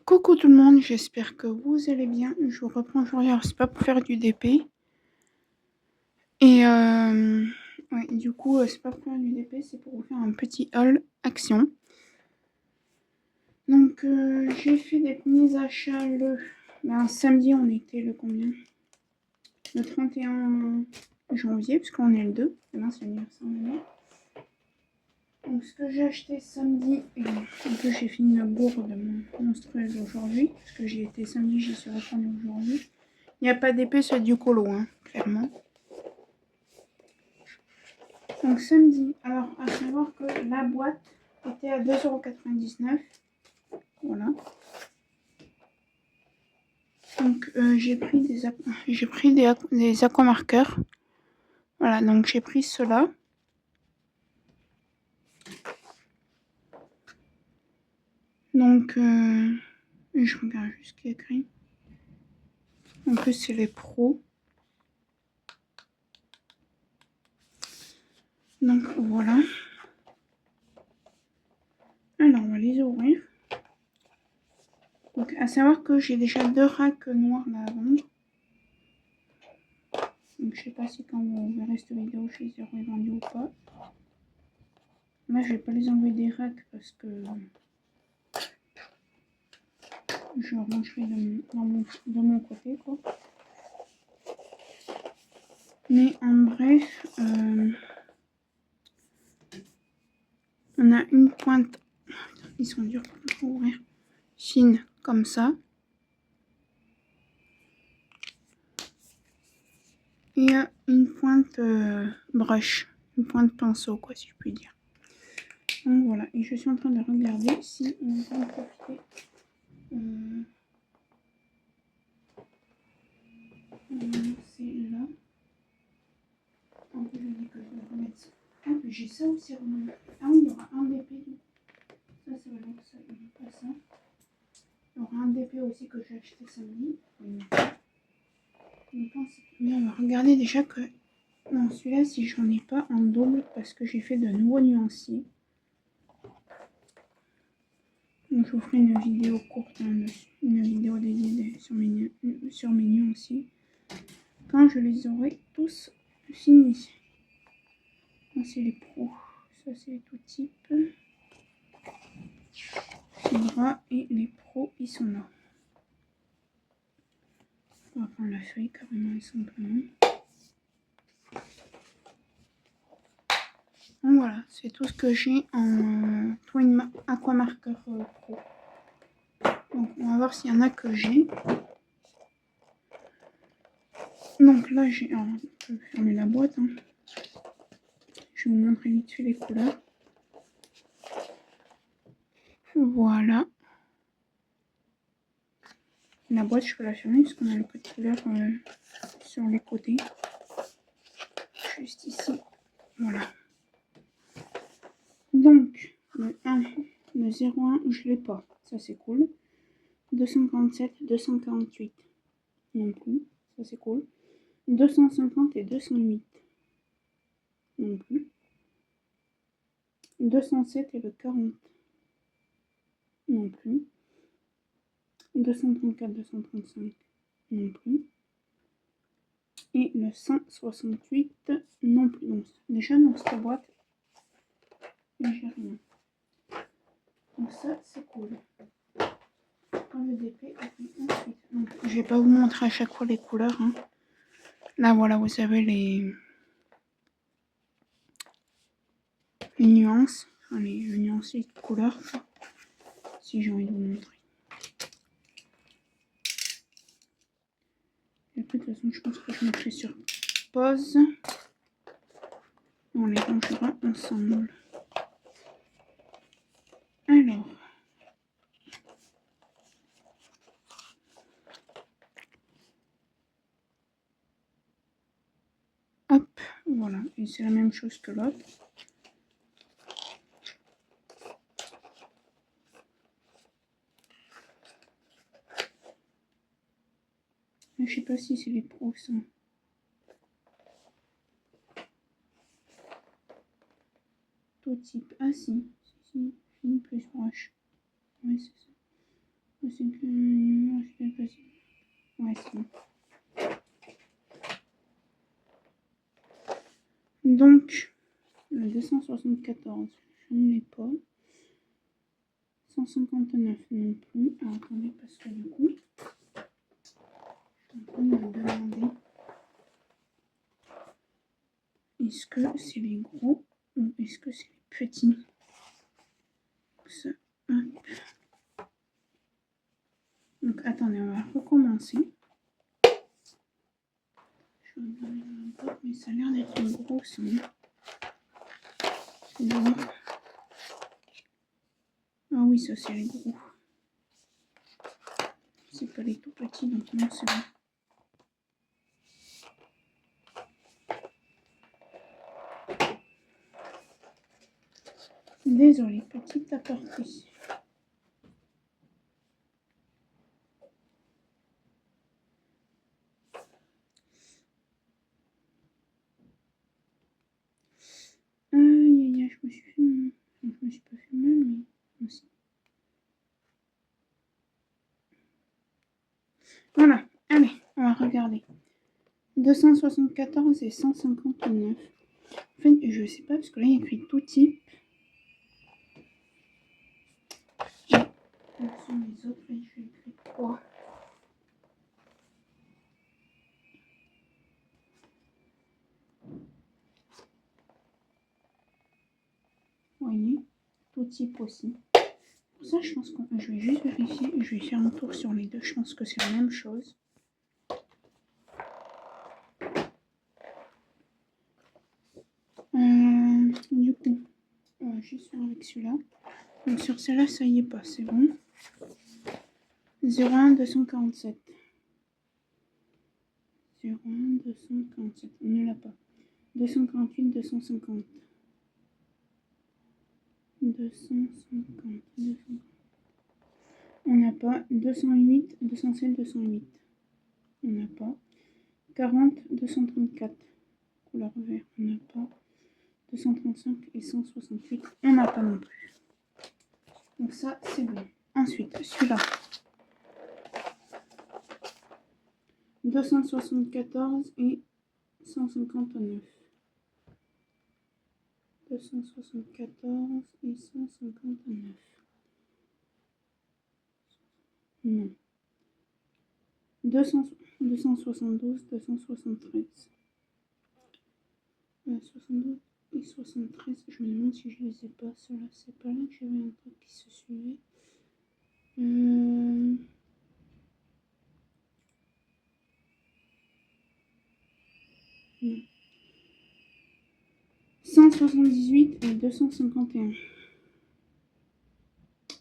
Coucou tout le monde, j'espère que vous allez bien. Je vous reprends aujourd'hui, alors c'est pas pour faire du DP. Et ouais, du coup, c'est pas pour faire du DP, c'est pour vous faire un petit haul action. Donc j'ai fait des petits achats le samedi, on était le combien? Le 31 janvier, puisqu'on est le 2. Demain c'est l'anniversaire de moi. Donc ce que j'ai acheté samedi, et en plus j'ai fini la bourre de mon monstrueuse aujourd'hui, parce que j'y étais samedi, j'y suis retournée aujourd'hui. Il n'y a pas d'épée sur du colo, hein, clairement. Donc samedi, alors à savoir que la boîte était à 2,99 €. Voilà. Donc j'ai pris des aquamarqueurs. Voilà, donc j'ai pris cela. Donc je regarde juste ce qui est écrit. En plus c'est les pros. Donc voilà. Alors on va les ouvrir. Donc à savoir que j'ai déjà 2 racks noirs là à vendre. Donc je sais pas si quand vous verrez cette vidéo je les aurai vendus ou pas. Là je vais pas les enlever des racks parce que je rangerai de mon côté quoi. Mais en bref, on a une pointe, ils sont durs pour ouvrir, fine comme ça. Et une pointe brush, une pointe pinceau quoi si je puis dire. Donc voilà, et je suis en train de regarder si on peut en profiter. C'est là. En plus je dis que je vais remettre ça. Ah mais j'ai ça aussi à remettre. Ah oui, il y aura un DP. Ça c'est vrai que ça, il n'y a pas ça. Il y aura un DP aussi que j'ai acheté samedi. Mais on va regarder déjà que... Non, celui-là, si j'en ai pas en double, parce que j'ai fait de nouveaux nuanciers. Donc je vous ferai une vidéo courte, hein, une vidéo dédiée sur mes nuanciers. Quand je les aurai tous finis. Ça c'est les pros. Ça c'est les tout types. Gras et les pros, ils sont là. On va prendre la feuille carrément et simplement. Donc voilà, c'est tout ce que j'ai en Twin Aquamarker Pro. Donc on va voir s'il y en a que j'ai. Donc là j'ai... Alors, je vais fermer la boîte. Hein. Je vais vous montrer vite fait les couleurs. Voilà. La boîte, je peux la fermer parce qu'on a le code couleur sur les côtés. Juste ici. Voilà. Donc, le 1, le 01, je l'ai pas. Ça, c'est cool. 247, 248. Non plus. Ça, c'est cool. 250 et 208. Non plus. 207 et le 40. Non plus. 234, 235. Non plus. Et le 168 non plus. Donc, déjà dans cette boîte, j'ai rien. Donc ça c'est cool. Quand le DP ensuite. Donc, je vais pas vous montrer à chaque fois les couleurs. Hein. Là voilà, vous avez les nuances. Enfin, les nuances de couleurs. Si j'ai envie de vous montrer. Et puis de toute façon je pense que je mettrai sur pause. On les rangera ensemble. Alors. Hop, voilà. Et c'est la même chose que l'autre. Je sais pas si c'est les pros ça. Tout type. Ah si. Si, fine plus broche. Oui, c'est ça. C'est que... Ouais, c'est bon. Donc, le 274, je ne l'ai pas. 159 non plus. Alors, attendez, parce que du coup, je suis en train de me demander est-ce que c'est les gros ou est-ce que c'est les petits. Ça, hop. Donc, attendez, on va recommencer. Je vais regarder dans la boîte, mais ça a l'air d'être une grosse. Hein. Ah oui, ça c'est les gros. C'est pas les tout petits, donc non, c'est bon. Désolée, petite aparté. Aïe aïe aïe, je me suis fait mal. Je me suis pas fait mal, mais aussi. Voilà, allez, on va regarder. 274 et 159. En fait, je sais pas, parce que là, il y a écrit tout type. Et sur les autres, là, je vais écrire quoi? Vous voyez, tout type aussi. Pour ça, je pense que je vais juste vérifier. Je vais faire un tour sur les deux. Je pense que c'est la même chose. Du coup, juste faire avec celui-là. Donc sur celle-là, ça y est pas, c'est bon. 01 247. 01 247, on ne l'a pas. 248 250. 250. On n'a pas. 208 207 208. On n'a pas. 40 234. Couleur vert, on n'a pas. 235 et 168, on n'a pas non plus. Donc ça, c'est bon. Ensuite, celui-là. 274 et 159. 274 et 159. Non. 272, 273. 72 et 73. Je me demande si je les ai pas. Ceux-là, c'est pas là que j'avais un truc qui se suivait. Non. 178 et 251.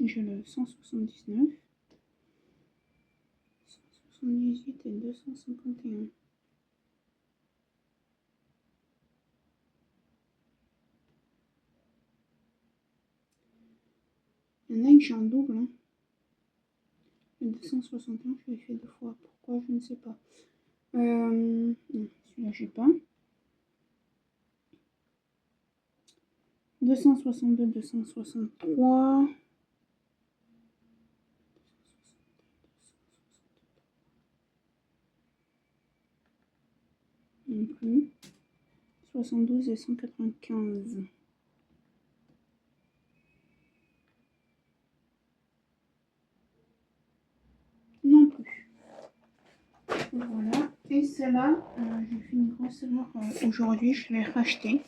J'ai le 179. 178 et 251. Il y en a que j'ai en double. Hein. Le 261, je l'ai fait 2 fois. Pourquoi? Je ne sais pas. Non, celui-là, j'ai pas. 262, 263. Non plus. 72 et 195. Non plus. Voilà. Et celle-là, j'ai fait une grosse erreur aujourd'hui. Je l'ai rachetée.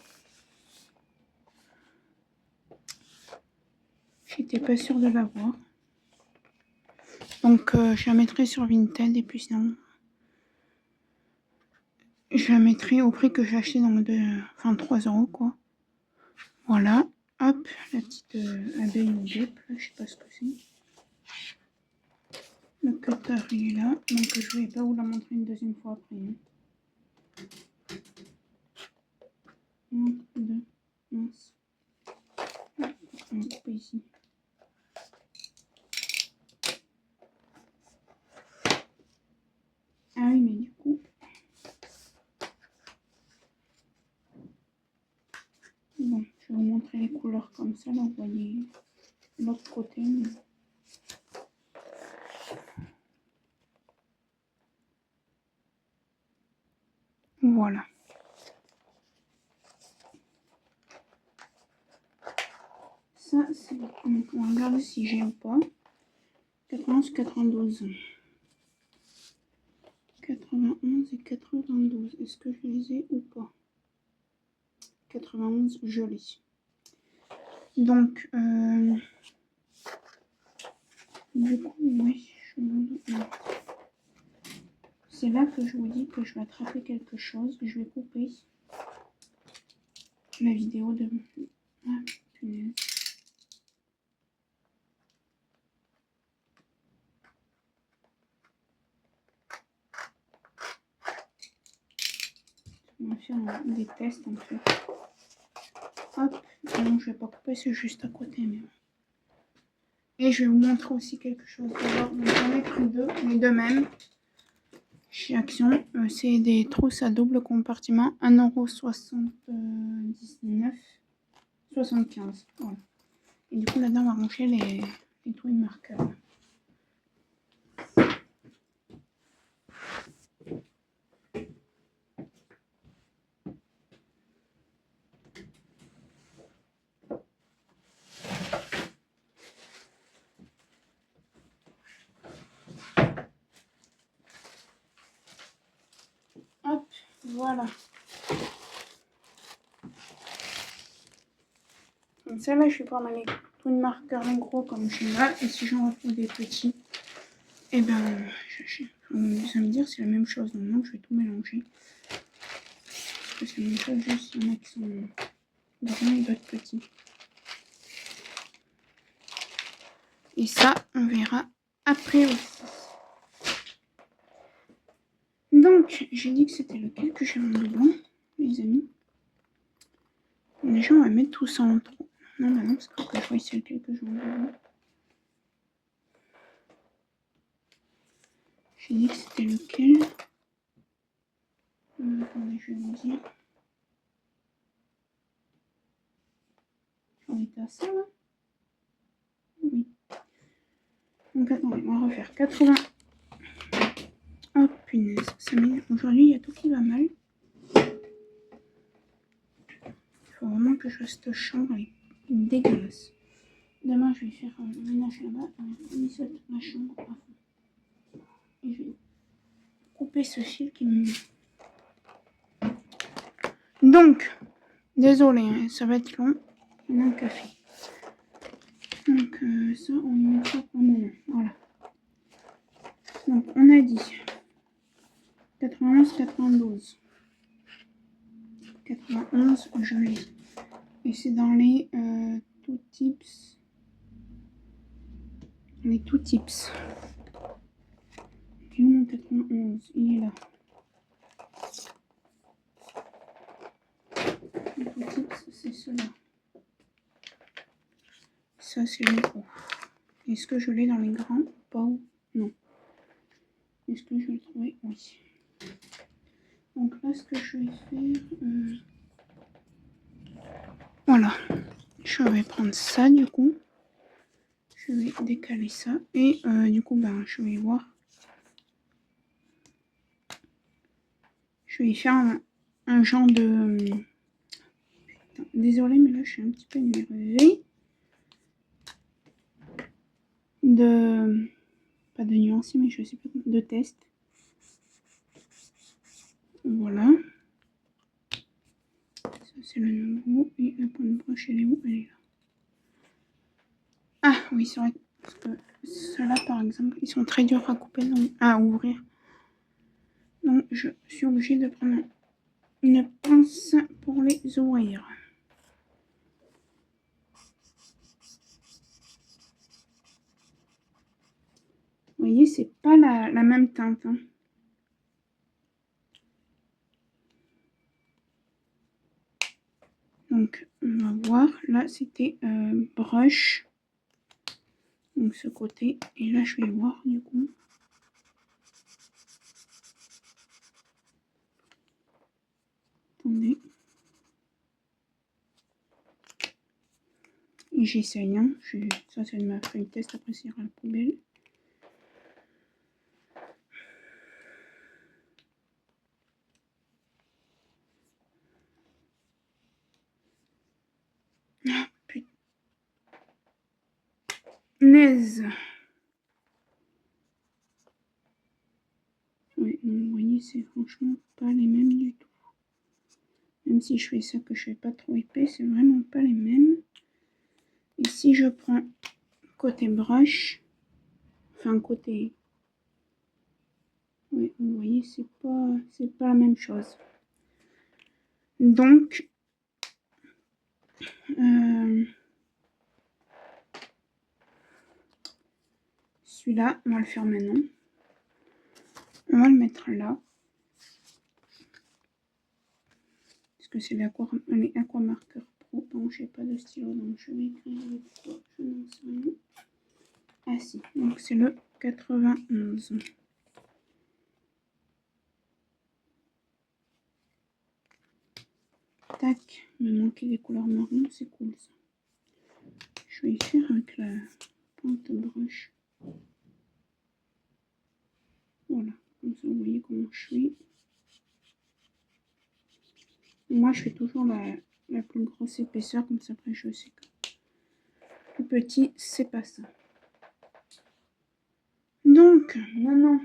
J'étais pas sûre de l'avoir. Donc, je la mettrai sur Vinted et puis sinon, je la mettrai au prix que j'ai acheté dans le... Enfin, 3 € quoi. Voilà. Hop, la petite abeille ou guêpe, là, je sais pas ce que c'est. Le cutter, il est là. Donc, je vais pas vous la montrer une deuxième fois après. Hein. 1, 2, mince. Ah, on va couper ici. Ah oui, mais du coup... Bon, je vais vous montrer les couleurs comme ça. Là, vous voyez l'autre côté. Mais... Voilà. Ça, c'est... Donc, on va regarder si j'ai ou pas. 91, 92. 91 et 92. Est-ce que je les ai ou pas? 91, je l'ai. Donc, du coup, oui, c'est là que je vous dis que je vais attraper quelque chose. Je vais couper la vidéo de... Ah, punaise. On va faire des tests en fait. Hop, non, je vais pas couper, c'est juste à côté. Mais... Et je vais vous montrer aussi quelque chose. Alors, j'en ai pris deux, les deux mêmes. Chez Action, c'est des trousses à double compartiment, 1,79 € 75. Voilà. Et du coup, là-dedans, on va ranger les twin markers. Hop, voilà. Donc celle-là, je vais prendre les twin markers les gros comme je suis là. Et si j'en retrouve des petits, et ben, vous allez me dire c'est la même chose. Donc je vais tout mélanger. Parce que c'est la même chose, juste il y en a qui sont grands et d'autres petits. Et ça, on verra après aussi. Donc, j'ai dit que c'était lequel que j'ai en dedans, les amis. Déjà, on va mettre tout ça en trop. Non, bah non, parce que je vois c'est lequel que j'ai en dedans. J'ai dit que c'était lequel. Attendez, je vais vous dire. J'en étais à ça, là. Oui. Donc, attendez, on va refaire 80. Oh, punaise. Aujourd'hui, il y a tout qui va mal. Il faut vraiment que je reste chambre. Elle est dégueulasse. Demain, je vais faire le ménage là-bas. On va mettre ma chambre à fond. Et je vais couper ce fil qui me... Donc, désolé, hein, ça va être long. On a un café. Donc, ça, on y mettra pour le moment. Voilà. Donc, on a dit 91, 92. 91, je l'ai. Et c'est dans les tout tips. Les tout tips. Il est où mon 91? Il est là. Les tout tips, c'est ceux-là. Ça, c'est les gros. Est-ce que je l'ai dans les grands ou pas? Non. Est-ce que je vais le trouver? Oui. Donc là, ce que je vais faire... Voilà. Je vais prendre ça, du coup. Je vais décaler ça. Et du coup, ben, je vais voir. Je vais faire un genre de... Putain, désolée, mais là, je suis un petit peu énervée. Pas de nuances, mais je sais pas, de test. Voilà. Ça, c'est le nouveau. Et la pointe de broche, elle est où? Elle est là. Ah, oui, c'est vrai. Parce que ceux-là, par exemple, ils sont très durs à couper, donc, à ouvrir. Donc, je suis obligée de prendre une pince pour les ouvrir. Vous voyez, c'est pas la même teinte. Hein. Donc, on va voir. Là, c'était brush. Donc, ce côté. Et là, je vais voir, du coup. Attendez. Et j'essaye. Hein. Ça, c'est de ma feuille test. Après, c'est à la poubelle. punaise. Oui, vous voyez, c'est franchement pas les mêmes du tout. Même si je fais ça que je fais pas trop épais, c'est vraiment pas les mêmes. Et si je prends côté brush, enfin côté... Oui, vous voyez, c'est pas la même chose. Donc, celui-là, on va le faire maintenant. On va le mettre là. Parce que c'est les Aquamarker Pro. Donc, j'ai pas de stylo, donc je vais écrire avec quoi. Je n'en sais rien. Ah si, donc c'est le 91. Tac, il me manquait des couleurs marron, c'est cool ça. Je vais y faire avec la pointe brush. Voilà, comme ça vous voyez comment je suis. Moi je fais toujours la plus grosse épaisseur, comme ça après je sais que le petit c'est pas ça. Donc maintenant,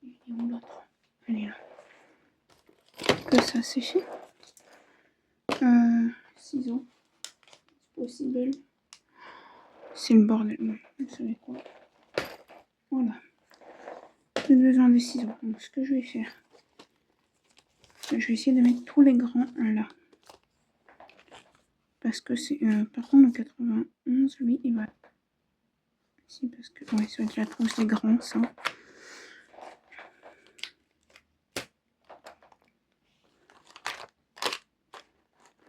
il est où l'autre? Elle est là. Que ça sécher. Ciseaux, possible. C'est le bordel. Vous savez quoi? Voilà. J'ai besoin des ciseaux. Donc ce que je vais faire, je vais essayer de mettre tous les grands là. Parce que c'est... par contre le 91, lui, il va... Si, parce que... Ouais, ça va être la trousse des grands, ça.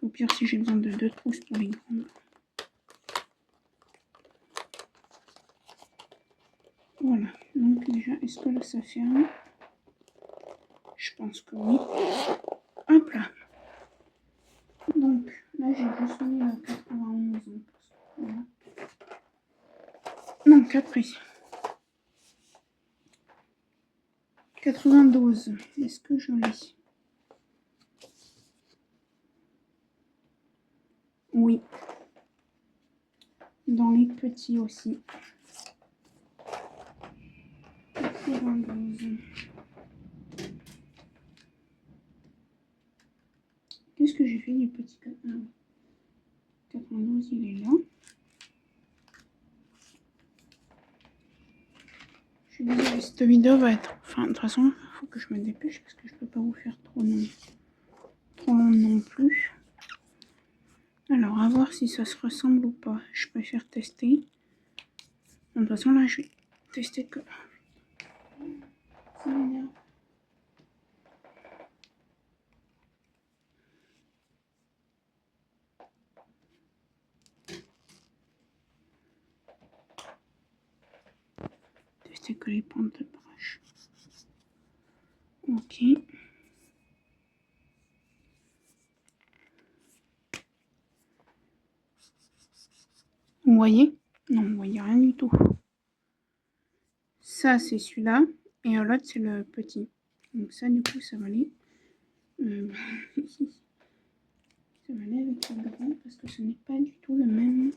Au pire, si j'ai besoin de 2 trousses pour les grandes. Voilà. Donc déjà, est-ce que là, ça ferme? Je pense que oui. Hop là. Donc, là, j'ai juste mis le 91. Voilà. Non, 4 ici. 92. Est-ce que je lis? Oui. Dans les petits aussi. 92. Qu'est-ce que j'ai fait du petit 92, il est là. Je suis désolée, cette vidéo va être... Enfin, de toute façon, il faut que je me dépêche parce que je peux pas vous faire trop long non plus. Alors, à voir si ça se ressemble ou pas. Je préfère tester. De toute façon, là, je vais tester que... Ça m'énerve. Tester que les pointes de brush. Ok. Vous voyez? Non, vous voyez rien du tout. Ça, c'est celui-là. Et l'autre, c'est le petit. Donc ça, du coup, ça va aller... ça va aller avec le grand parce que ce n'est pas du tout le même.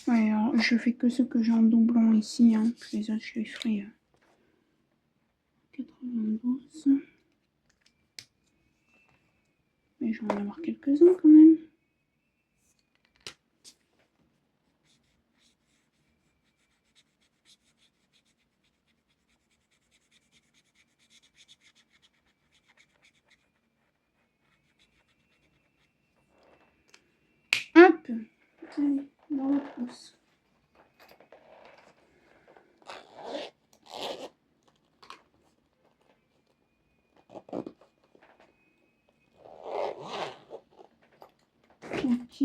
Ouais, alors je fais que ce que j'ai en doublon ici. Hein. Les autres, je les ferai 92. Mais je vais en avoir quelques-uns quand même. Hop! Allez, dans la trousse. Ok.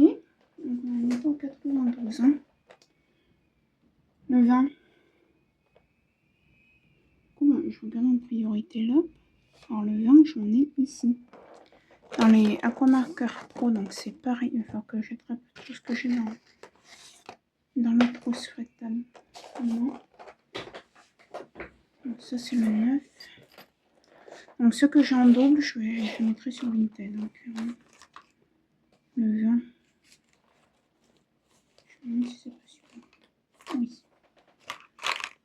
Donc on va mettre en 92. Hein. Le 20. Je regarde en priorité là. Alors le 20, j'en ai ici. Dans les Aquamarker Pro, donc c'est pareil. Il va falloir que j'attrape tout ce que j'ai dans la trousse fatale. Non. Donc ça c'est le 9. Donc ce que j'ai en double, je mettrai sur Vinted. Donc, Le 20. Je me demande si c'est pas super. Oui.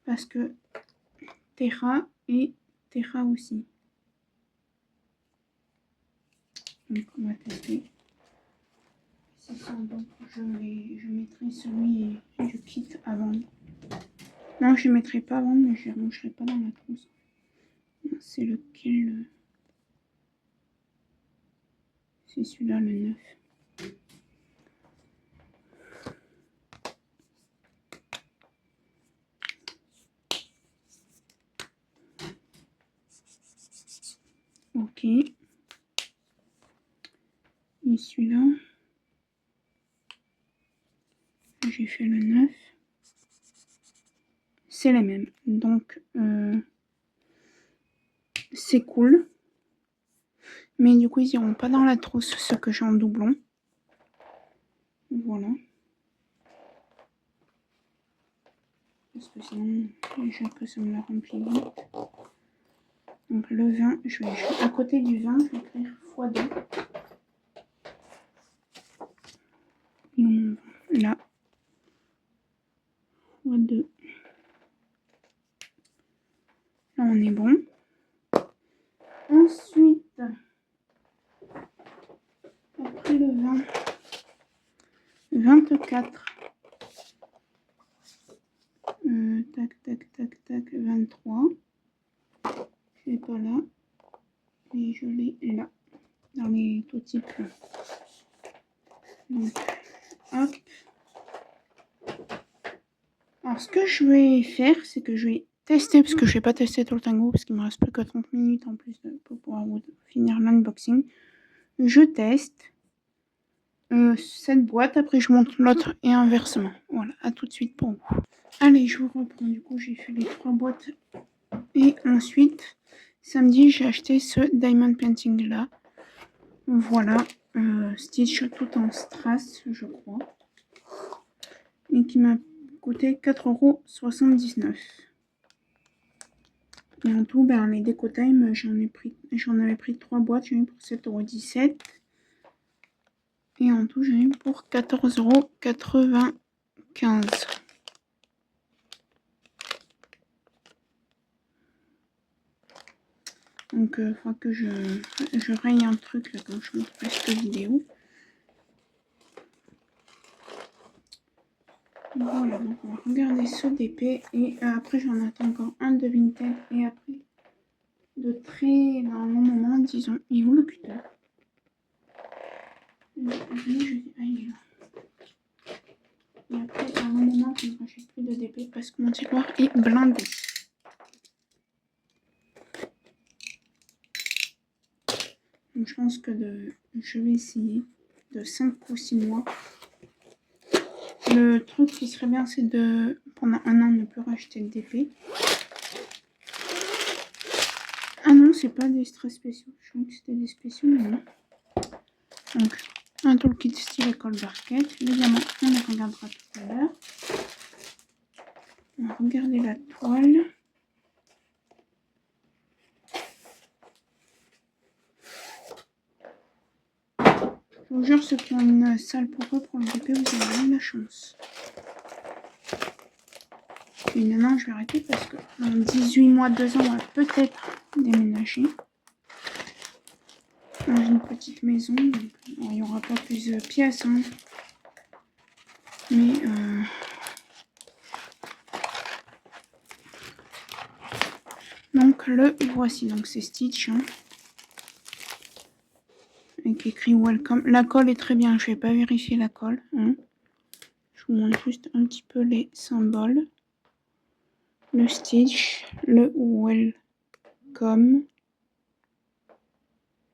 Parce que Terra et Terra aussi. Donc on va tester. C'est ça, donc je mettrai celui du kit à vendre. Non, je ne mettrai pas à vendre, mais je ne les rangerai pas dans la trousse. C'est lequel? C'est celui-là, le 9. Ok. Et celui-là, j'ai fait le 9. C'est les mêmes. Donc, c'est cool. Mais du coup, ils iront pas dans la trousse, ceux que j'ai en doublon. Voilà. Parce que sinon, déjà que ça me la remplit vite. Donc le 20, je vais à côté du 20, je vais écrire x2. Et on là. x2. Là, on est bon. Ensuite, après le 20, 24. Tac, tac, tac, tac, 23. Je l'ai pas là. Et je l'ai là. Dans les tout types. Donc, hop. Alors, ce que je vais faire, c'est que je vais tester, parce que je vais pas tester tout le tango, parce qu'il me reste plus que 30 minutes en plus pour pouvoir finir l'unboxing. Je teste cette boîte, après je monte l'autre et inversement. Voilà, à tout de suite pour vous. Allez, je vous reprends. Du coup, j'ai fait les 3 boîtes. Et ensuite, samedi, j'ai acheté ce Diamond Painting là. Voilà, Stitch tout en strass, je crois. Et qui m'a coûté 4,79 €. Et en tout, ben, les Déco Time, j'en avais pris 3 boîtes, j'en ai eu pour 7,17 €. Et en tout, j'en ai eu pour 14,95 €. Donc, il faudra que je raye un truc là quand je monte plus cette vidéo. Voilà, donc on va regarder ce DP. Et après, j'en attends encore un de Vinted. Et après, de très dans un long moment, disons. Il est où le cutter? Et après, à un moment, je ne rachète plus de DP parce que mon tiroir est blindé. Donc, je pense que je vais essayer de 5 ou 6 mois. Le truc qui serait bien, c'est de, pendant un an, ne plus racheter de DP. Ah non, c'est pas des strass spéciaux. Je croyais que c'était des spéciaux, mais non. Donc, un toolkit style école barquette. Les diamants, on les regardera tout à l'heure. On va regarder la toile. Je vous jure, ceux qui ont une salle pour eux, pour le DP, vous avez vraiment de la chance. Et maintenant, je vais arrêter parce que dans 18 mois, 2 ans, on va peut-être déménager dans une petite maison. Donc, il n'y aura pas plus de pièces, hein. Mais donc le voici. Donc c'est Stitch, hein, avec écrit Welcome. La colle est très bien. Je vais pas vérifier la colle, hein. Je vous montre juste un petit peu les symboles. Le Stitch, le Welcome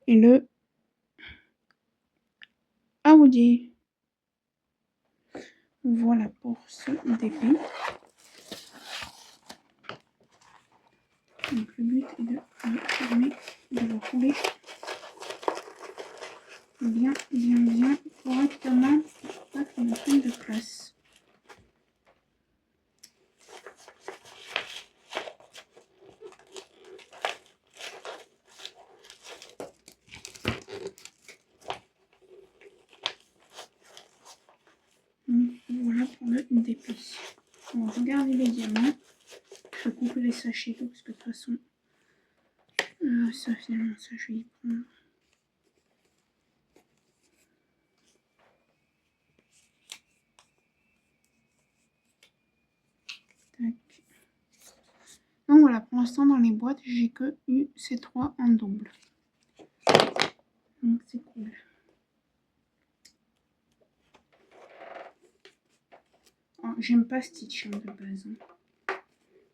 et le Audi. Voilà pour ce DP. Donc le but est de le fermer, de le rouler bien correctement pour pas qu'il me prenne de place. DP. On va regarder les diamants. Je vais couper les sachets tout parce que de toute façon, ça finalement, ça je vais y prendre. Tac. Donc voilà, pour l'instant dans les boîtes, j'ai que eu ces 3 en double. Donc c'est cool. Oh, j'aime pas Stitch de base. Hein.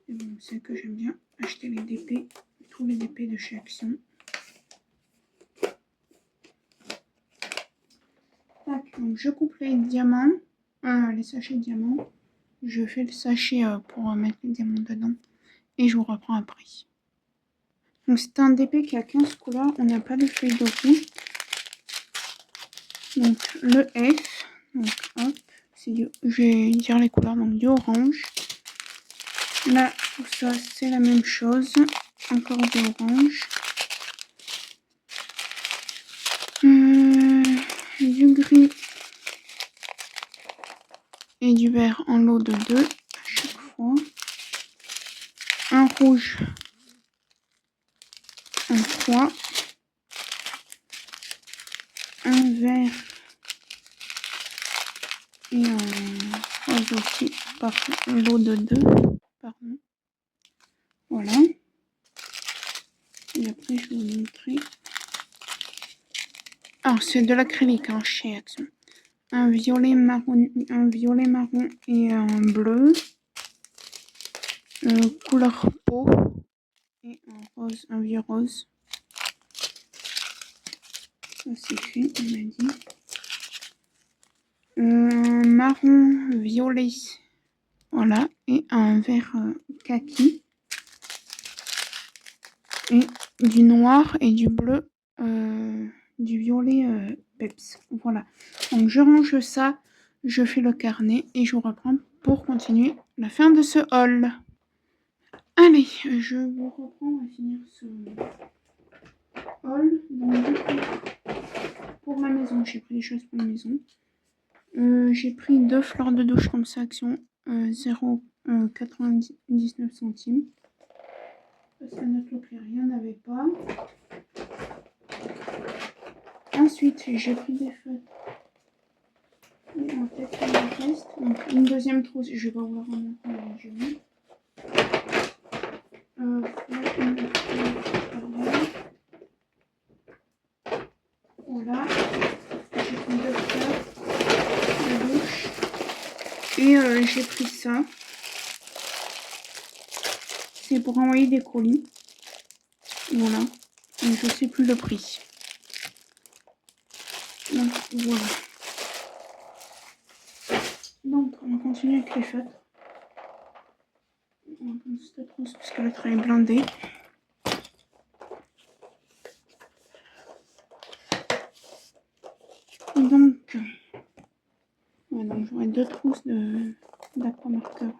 Et bon, c'est que j'aime bien acheter les DP, tous les DP de chez Action. Tac, donc je coupe les diamants, les sachets de diamants. Je fais le sachet pour mettre les diamants dedans. Et je vous reprends après. Donc c'est un DP qui a 15 couleurs. On n'a pas de feuille de route. Donc le F. Donc hop. Je vais dire les couleurs. Donc du orange. Là, tout ça, c'est la même chose. Encore du orange. Du gris. Et du vert en lot de 2 à chaque fois. Un rouge. Un 3. Un vert. Et un rose aussi par lot de 2. Pardon. Voilà. Et après, je vais vous montrer. Alors, c'est de l'acrylique hein, chez Action. Un violet marron et un bleu. Couleur peau. Et un rose, un vieux rose. Ça, c'est fait, on m'a dit. Marron violet. Voilà. Et un vert kaki. Et du noir et du bleu. Du violet peps. Voilà. Donc je range ça, je fais le carnet et je vous reprends pour continuer la fin de ce haul. Allez, je vous reprends à finir ce haul. Donc du coup, pour ma maison, j'ai pris des choses pour la maison. J'ai pris 2 fleurs de douche comme ça, Action 0,99 centimes. Parce que notre loterie, il n'y en avait pas. Ensuite, j'ai pris des feutres. Et en fait, il me reste donc une deuxième trousse. Je vais pas vous la remontrer, j'ai mis. Voilà. J'ai pris 2 fleurs de douche. Et j'ai pris ça. C'est pour envoyer des colis. Voilà. Et je sais plus le prix. Donc voilà. Donc on continue avec les feutres. On va prendre cette trousse parce que le train est blindé. Donc, ouais, donc j'aurai 2 trousses d'aquamarqueur.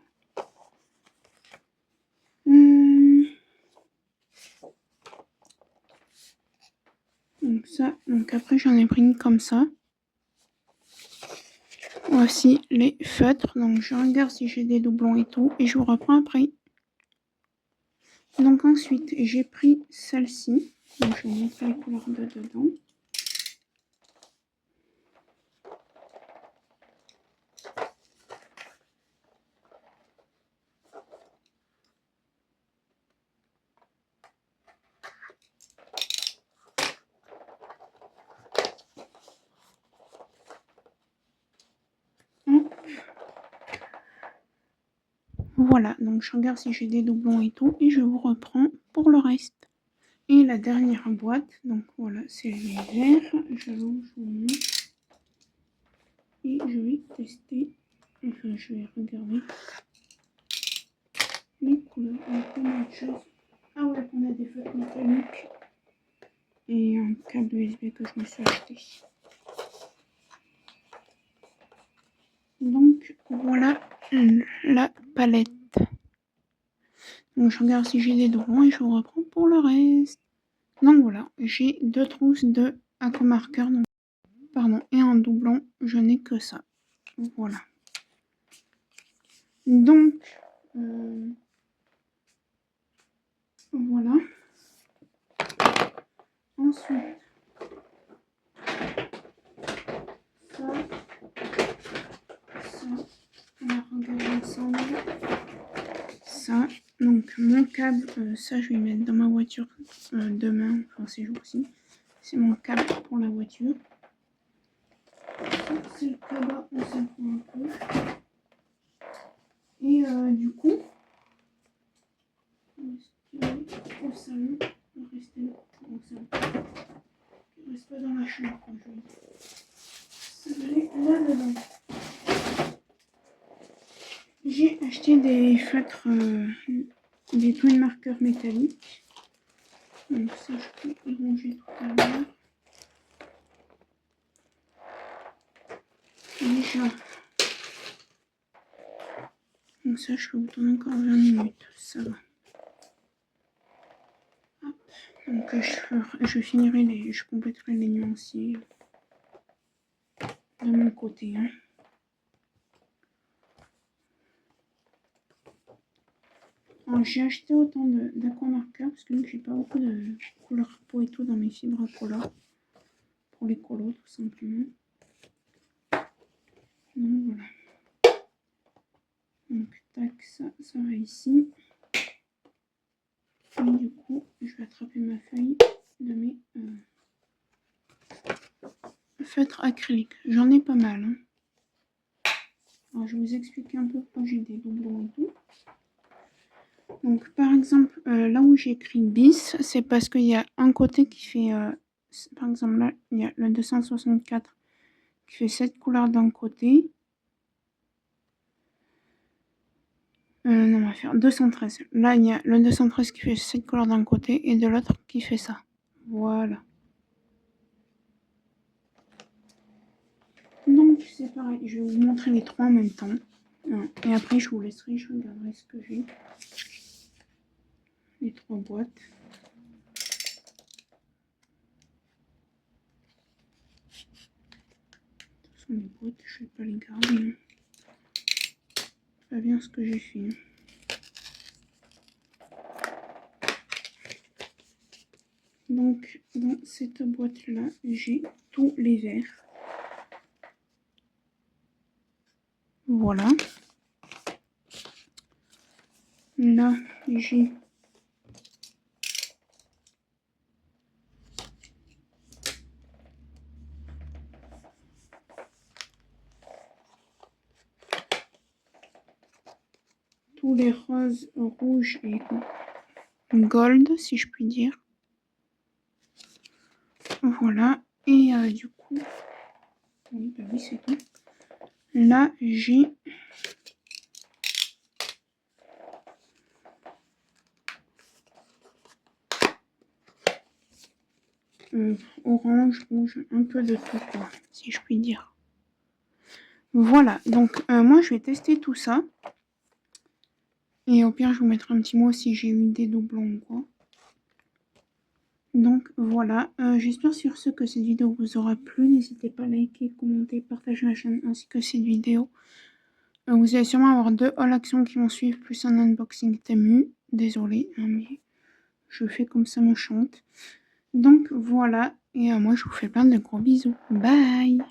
Donc ça, donc après j'en ai pris une comme ça. Voici les feutres. Donc je regarde si j'ai des doublons et tout. Et je vous reprends après. Donc ensuite j'ai pris celle-ci. Donc je vais vous montrer les couleurs de dedans. Voilà, donc je regarde si j'ai des doublons et tout. Et je vous reprends pour le reste. Et la dernière boîte, donc voilà, c'est les verts. Je vous montre. Et je vais tester. Enfin, je vais regarder les couleurs. On a plein de choses. Ah ouais, on a des feutres métalliques. Et un câble USB que je me suis acheté. Donc voilà la palette. Donc je regarde si j'ai des doublons et je vous reprends pour le reste. Donc voilà, j'ai 2 trousses de aquamarqueur. Pardon, et un doublon, je n'ai que ça. Voilà. Donc, voilà. Ensuite, ça, on va regarder ensemble. Ça, donc mon câble, ça je vais mettre dans ma voiture demain, enfin ces jours-ci. C'est mon câble pour la voiture. C'est le cabas, on s'en fout un peu. Et du coup, on va rester au salon. On va rester au salon. On reste pas dans la chambre quand je dis. Ça va aller là-dedans. J'ai acheté des feutres, des twin marqueurs métalliques. Donc ça, je peux y ranger tout à l'heure. Déjà. Donc ça, je peux vous tourner encore 20 minutes. Ça va. Hop. Donc je finirai je compléterai les nuanciers de mon côté. Hein. J'ai acheté autant d'aquamarqueurs parce que j'ai pas beaucoup de couleurs peau et tout dans mes fibres couleurs. Pour les colos tout simplement. Donc voilà. Donc tac, ça va ici. Et du coup, je vais attraper ma feuille de mes feutres acryliques. J'en ai pas mal. Hein. Alors je vais vous expliquer un peu pourquoi j'ai des doublons et tout. Donc par exemple, là où j'ai écrit bis, c'est parce qu'il y a un côté qui fait, par exemple là, il y a le 264 qui fait cette couleur d'un côté. Non, on va faire 213. Là, il y a le 213 qui fait cette couleur d'un côté et de l'autre qui fait ça. Voilà. Donc c'est pareil, je vais vous montrer les trois en même temps. Et après je vous laisserai, je regarderai ce que j'ai. Les trois boîtes. Ce sont les boîtes, je vais pas les garder. Pas bien ce que j'ai fait. Donc dans cette boîte là, j'ai tous les verres. Voilà. Là, j'ai tous les roses, rouges et gold, si je puis dire. Voilà. Et du coup, oui, bah oui, c'est tout. Là, j'ai orange, rouge, un peu de tout, quoi, si je puis dire. Voilà, donc moi, je vais tester tout ça. Et au pire, je vous mettrai un petit mot si j'ai eu des doublons ou quoi. Donc voilà, j'espère sur ce que cette vidéo vous aura plu. N'hésitez pas à liker, commenter, partager la chaîne ainsi que cette vidéo. Vous allez sûrement avoir 2 haul actions qui vont suivre, plus un unboxing Temu. Désolée, hein, mais je fais comme ça me chante. Donc voilà, et moi je vous fais plein de gros bisous. Bye!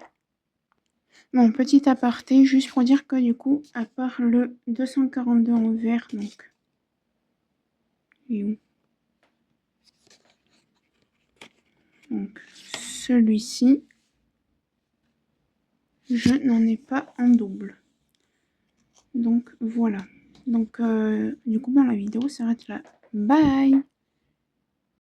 Bon, petit aparté, juste pour dire que du coup, à part le 242 en vert, donc... Il est où? Donc celui-ci, je n'en ai pas en double. Donc voilà. Donc du coup, la vidéo s'arrête là. Bye!